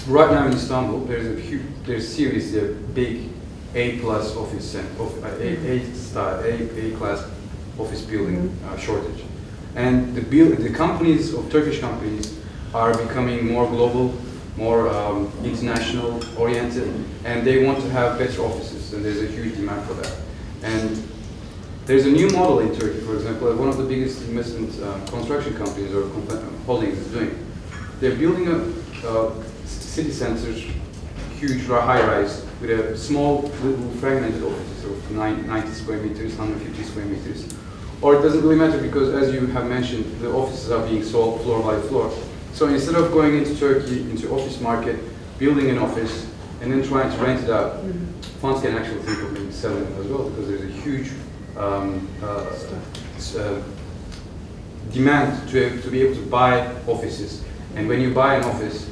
right now in Istanbul, there's seriously a big A-plus office A-class office building shortage, and the companies of Turkish companies are becoming more global, more international oriented, and they want to have better offices, and there's a huge demand for that. And there's a new model in Turkey, for example, one of the biggest investment construction companies or holdings is doing. They're building a city center, huge high-rise with a small, little fragmented offices of 90 square meters, 150 square meters. Or it doesn't really matter because, as you have mentioned, the offices are being sold floor by floor. So instead of going into Turkey, into office market, building an office, and then trying to rent it out, funds can actually think of maybe selling it as well, because there's a huge demand to be able to buy offices. And when you buy an office,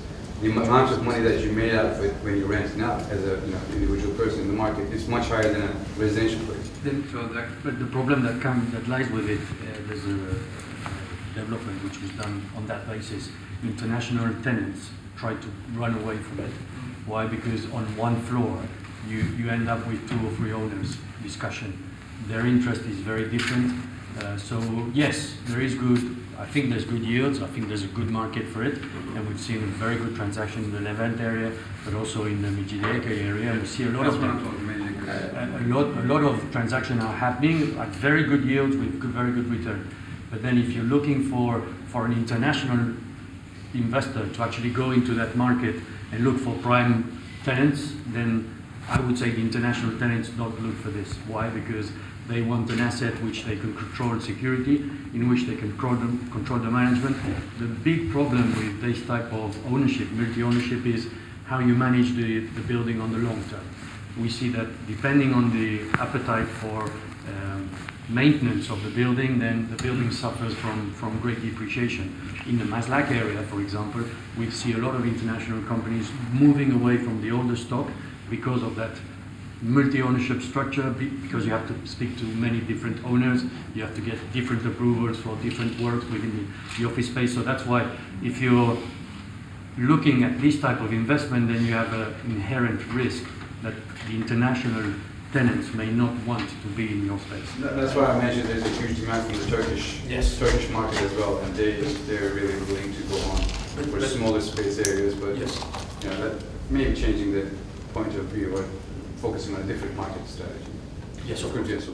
the amount of money that you made out of it when you rent it out as a individual person in the market is much higher than a residential place. But the problem that lies with it, there's a development which was done on that basis. International tenants try to run away from it. Why? Because on one floor, you end up with 2 or 3 owners discussion. Their interest is very different. So yes, I think there's good yields. I think there's a good market for it, and we've seen a very good transaction in the Levant area, but also in the Mecidiyeköy area. And we see a lot of them. A lot of transactions are happening at very good yields with very good return. But then, if you're looking for an international investor to actually go into that market and look for prime tenants, then I would say the international tenants don't look for this. Why? Because they want an asset which they can control security, in which they can control the management. The big problem with this type of ownership, multi-ownership, is how you manage the building on the long term. We see that depending on the appetite for maintenance of the building, then the building suffers from great depreciation. In the Maslak area, for example, we see a lot of international companies moving away from the older stock because of that multi-ownership structure, because you have to speak to many different owners, you have to get different approvals for different works within the office space. So that's why, if you're looking at this type of investment, then you have an inherent risk that the international tenants may not want to be in your space. That's why I mentioned there's a huge demand from the Turkish market as well, and they're really willing to go on for smaller space areas, but that may be changing the point of view or focusing on a different market strategy. Yes, of course.